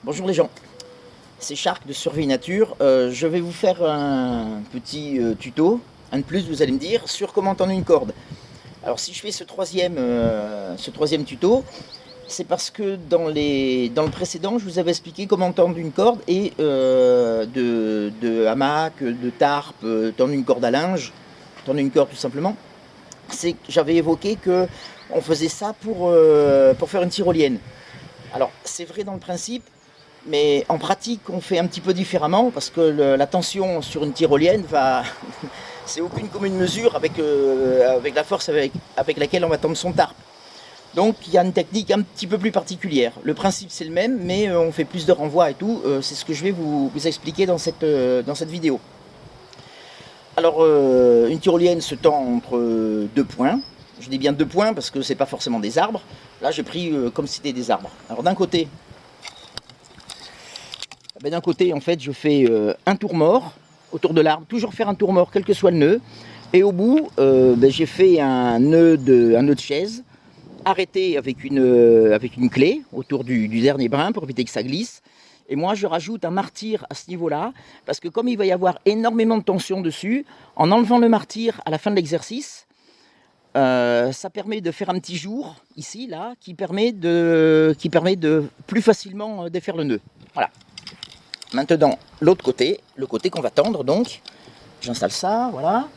Bonjour les gens, c'est Shark de Survie Nature. Je vais vous faire un petit tuto, un de plus vous allez me dire, sur comment tendre une corde. Alors si je fais ce troisième tuto, c'est parce que dans le précédent, je vous avais expliqué comment tendre une corde et de hamac, de tarpe, tendre une corde à linge, tendre une corde tout simplement. J'avais évoqué que on faisait ça pour faire une tyrolienne. Alors c'est vrai dans le principe, mais en pratique, on fait un petit peu différemment parce que la tension sur une tyrolienne va. C'est aucune commune mesure avec la force avec laquelle on va tendre son tarpe. Donc il y a une technique un petit peu plus particulière. Le principe c'est le même, mais on fait plus de renvois et tout. C'est ce que je vais vous expliquer dans cette vidéo. Alors une tyrolienne se tend entre deux points. Je dis bien deux points parce que c'est pas forcément des arbres. Là j'ai pris comme si c'était des arbres. Alors d'un côté, en fait, je fais un tour mort autour de l'arbre, toujours faire un tour mort, quel que soit le nœud. Et au bout, j'ai fait un nœud de chaise, arrêté avec une clé autour du dernier brin pour éviter que ça glisse. Et moi, je rajoute un martyr à ce niveau-là, parce que comme il va y avoir énormément de tension dessus, en enlevant le martyr à la fin de l'exercice, ça permet de faire un petit jour, ici, là, qui permet de plus facilement défaire le nœud. Voilà. Maintenant, l'autre côté, le côté qu'on va tendre, donc, j'installe ça, voilà.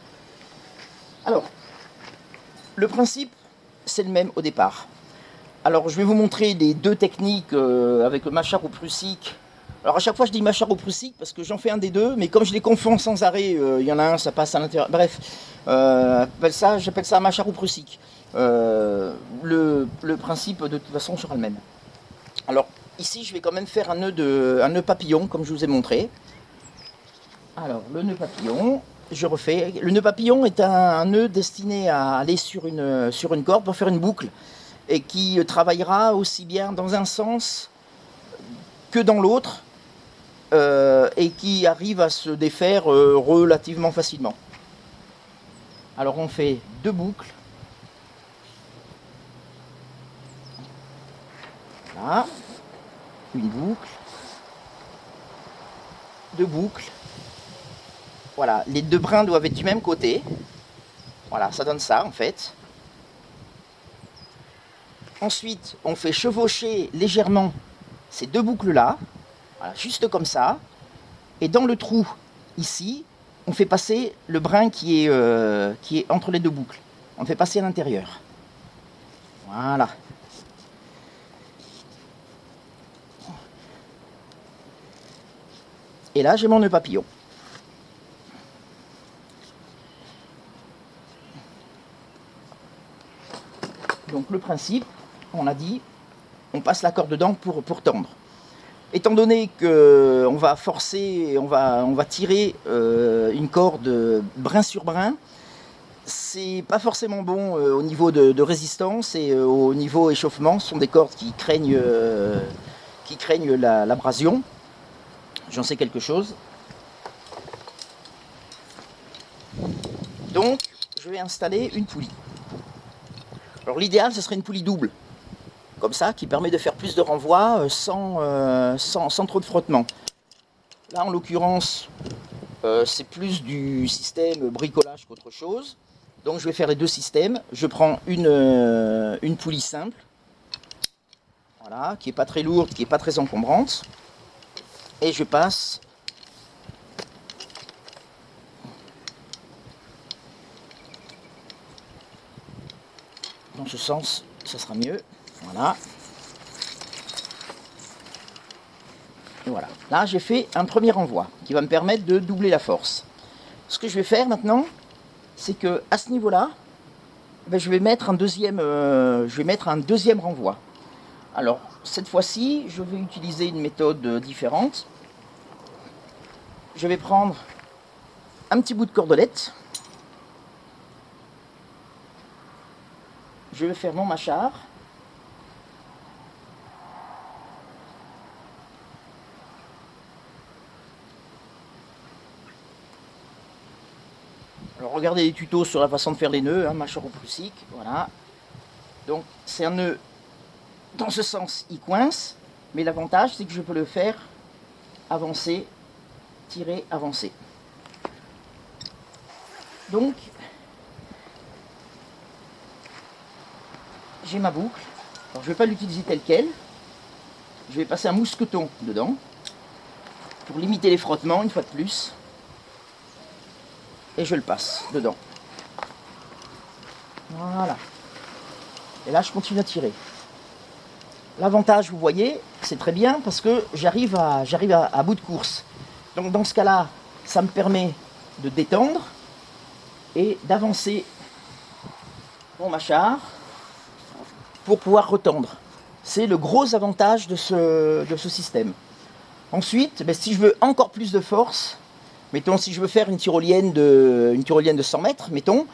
Alors, le principe, c'est le même au départ. Alors, je vais vous montrer les deux techniques avec le mâchar ou prussique. Alors, à chaque fois, je dis mâchar ou prussique parce que j'en fais un des deux, mais comme je les confonds sans arrêt, il y en a un, ça passe à l'intérieur. Bref, j'appelle ça mâchar ou prussique. Le principe, de toute façon, sera le même. Alors, ici, je vais quand même faire un nœud papillon, comme je vous ai montré. Alors, le nœud papillon, je refais. Le nœud papillon est un nœud destiné à aller sur une corde pour faire une boucle et qui travaillera aussi bien dans un sens que dans l'autre et qui arrive à se défaire relativement facilement. Alors, on fait deux boucles. Là, une boucle, deux boucles. Voilà, les deux brins doivent être du même côté. Voilà, ça donne ça en fait. Ensuite, on fait chevaucher légèrement ces deux boucles-là, voilà, juste comme ça. Et dans le trou, ici, on fait passer le brin qui est entre les deux boucles. On le fait passer à l'intérieur. Voilà. Et là, j'ai mon nœud papillon. Donc le principe, on a dit, on passe la corde dedans pour tendre. Étant donné qu'on va forcer, on va tirer une corde brin sur brin, c'est pas forcément bon au niveau de résistance et au niveau échauffement. Ce sont des cordes qui craignent l'abrasion. J'en sais quelque chose. Donc, je vais installer une poulie. Alors l'idéal, ce serait une poulie double, comme ça, qui permet de faire plus de renvois sans trop de frottement. Là, en l'occurrence, c'est plus du système bricolage qu'autre chose. Donc je vais faire les deux systèmes. Je prends une poulie simple, voilà, qui n'est pas très lourde, qui n'est pas très encombrante. Et je passe dans ce sens, ça sera mieux. Voilà. Et voilà. Là, j'ai fait un premier renvoi qui va me permettre de doubler la force. Ce que je vais faire maintenant, c'est que à ce niveau-là, je vais mettre un deuxième renvoi. Alors, cette fois-ci, je vais utiliser une méthode différente. Je vais prendre un petit bout de cordelette. Je vais faire mon mâchar. Alors regardez les tutos sur la façon de faire les nœuds, hein, mâchar ou prussique, voilà. Donc c'est un nœud, dans ce sens il coince, Mais l'avantage, c'est que je peux le faire avancer, tirer, avancer. Donc, j'ai ma boucle. Alors, je ne vais pas l'utiliser telle quelle. Je vais passer un mousqueton dedans pour limiter les frottements, une fois de plus. Et je le passe dedans. Voilà. Et là, je continue à tirer. L'avantage, vous voyez, c'est très bien parce que j'arrive à bout de course. Donc, dans ce cas-là, ça me permet de détendre et d'avancer mon mâchard pour pouvoir retendre. C'est le gros avantage de ce système. Ensuite, si je veux encore plus de force, mettons si je veux faire une tyrolienne de 100 mètres, mettons,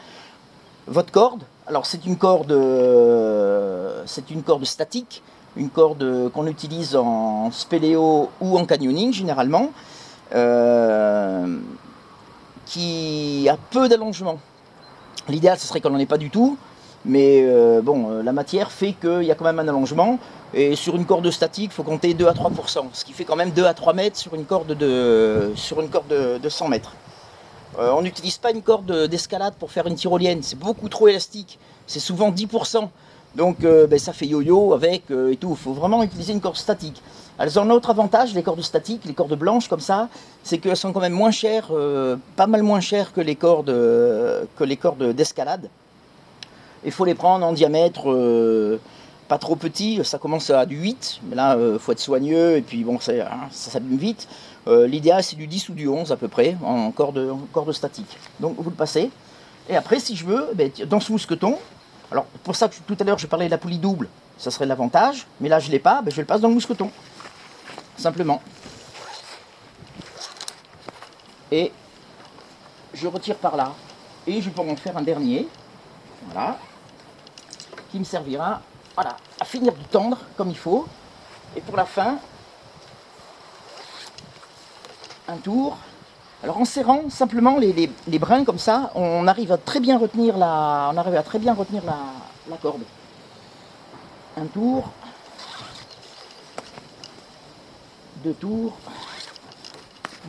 votre corde, alors c'est une corde statique, une corde qu'on utilise en spéléo ou en canyoning généralement, qui a peu d'allongement. L'idéal, ce serait qu'on n'en ait pas du tout, mais la matière fait qu'il y a quand même un allongement, et sur une corde statique, il faut compter 2 à 3%, ce qui fait quand même 2 à 3 mètres sur une corde de 100 mètres. On n'utilise pas une corde d'escalade pour faire une tyrolienne, c'est beaucoup trop élastique, c'est souvent 10%, donc ça fait yo-yo avec et tout, il faut vraiment utiliser une corde statique. Elles ont un autre avantage, les cordes statiques, les cordes blanches comme ça, c'est qu'elles sont quand même moins chères, pas mal moins chères que les cordes d'escalade. Il faut les prendre en diamètre pas trop petit, ça commence à du 8, mais là il faut être soigneux et puis bon ça s'abîme vite. L'idéal c'est du 10 ou du 11 à peu près en corde statique. Donc vous le passez. Et après si je veux, dans ce mousqueton, alors pour ça que tout à l'heure je parlais de la poulie double, ça serait l'avantage, mais là je ne l'ai pas, je le passe dans le mousqueton. Simplement. Et je retire par là. Et je peux en faire un dernier. Voilà. Qui me servira à finir de tendre comme il faut. Et pour la fin, un tour. Alors en serrant simplement les brins comme ça, on arrive à très bien retenir la corde. Un tour. 2 tours.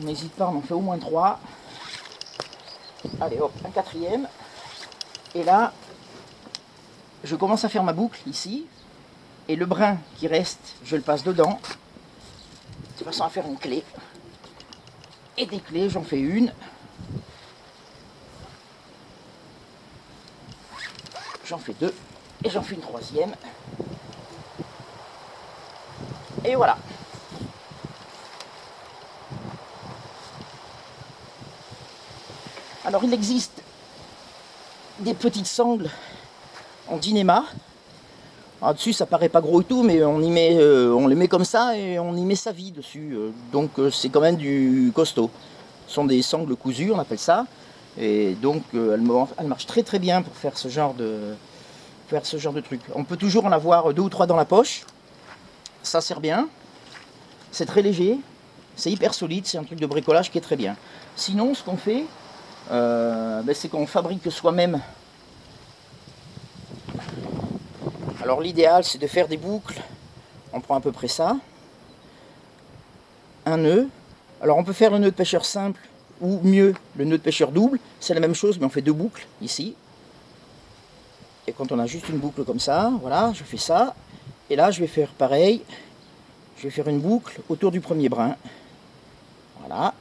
On n'hésite pas, on en fait au moins 3. Allez hop, un 4e. Et là, je commence à faire ma boucle ici. Et le brin qui reste, je le passe dedans. De façon à faire une clé. Et des clés, j'en fais une. J'en fais 2. Et j'en fais une 3e. Et voilà. Alors il existe des petites sangles en dynéma. Dessus ça paraît pas gros et tout, mais on les met comme ça et on y met sa vie dessus. Donc c'est quand même du costaud. Ce sont des sangles cousues, on appelle ça. Et donc elles marchent très très bien pour faire ce genre de truc. On peut toujours en avoir 2 ou 3 dans la poche. Ça sert bien. C'est très léger. C'est hyper solide. C'est un truc de bricolage qui est très bien. Sinon ce qu'on fait, c'est qu'on fabrique soi-même. Alors l'idéal c'est de faire des boucles. On prend à peu près ça. Un nœud. Alors on peut faire le nœud de pêcheur simple ou mieux le nœud de pêcheur double. C'est la même chose mais on fait 2 boucles ici. Et quand on a juste une boucle comme ça, voilà, je fais ça. Et là je vais faire pareil. Je vais faire une boucle autour du premier brin. Voilà.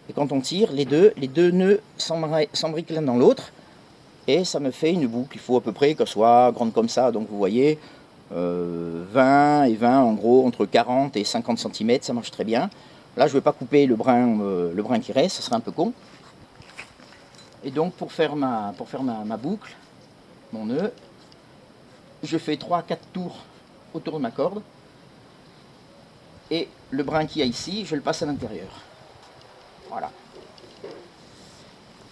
Et quand on tire, les deux nœuds s'embriquent l'un dans l'autre. Et ça me fait une boucle. Il faut à peu près qu'elle soit grande comme ça. Donc vous voyez, 20 et 20 en gros, entre 40 et 50 cm, ça marche très bien. Là je ne vais pas couper le brin qui reste, ça serait un peu con. Et donc pour faire ma boucle, mon nœud, je fais 3 à 4 tours autour de ma corde. Et le brin qu'il y a ici, je le passe à l'intérieur. Voilà.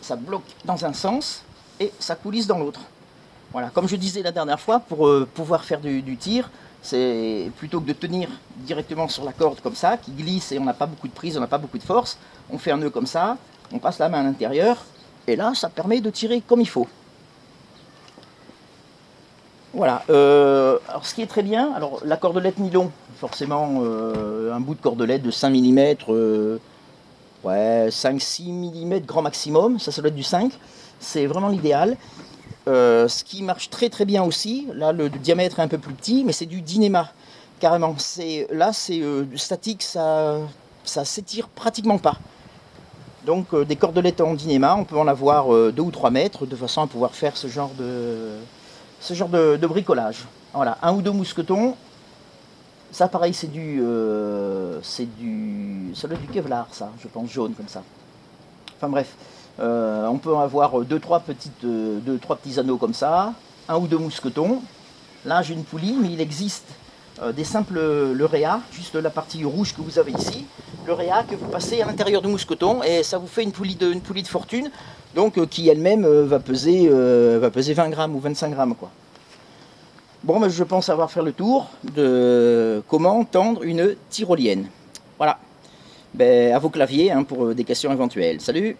Ça bloque dans un sens et ça coulisse dans l'autre. Voilà, comme je disais la dernière fois, pour pouvoir faire du tir, c'est plutôt que de tenir directement sur la corde comme ça, qui glisse et on n'a pas beaucoup de prise, on n'a pas beaucoup de force, on fait un nœud comme ça, on passe la main à l'intérieur, et là ça permet de tirer comme il faut. Voilà. Alors ce qui est très bien, alors la cordelette nylon, forcément un bout de cordelette de 5 mm, ouais, 5-6 mm grand maximum, ça doit être du 5, c'est vraiment l'idéal. Ce qui marche très très bien aussi, là le diamètre est un peu plus petit, mais c'est du Dynéma, carrément. Là c'est statique, ça s'étire pratiquement pas. Donc des cordelettes en Dynéma, on peut en avoir 2 ou 3 mètres, de façon à pouvoir faire ce genre de bricolage. Voilà, 1 ou 2 mousquetons. Ça pareil ça doit être du Kevlar ça, je pense, jaune comme ça. Enfin bref, on peut en avoir 2-3 petits anneaux comme ça, 1 ou 2 mousquetons. Là j'ai une poulie, mais il existe des simples le réa, juste la partie rouge que vous avez ici, le réa que vous passez à l'intérieur du mousqueton et ça vous fait une poulie de fortune, donc qui elle-même va peser 20 grammes ou 25 grammes quoi. Bon, mais je pense avoir fait le tour de comment tendre une tyrolienne. Voilà. Ben, à vos claviers hein, pour des questions éventuelles. Salut!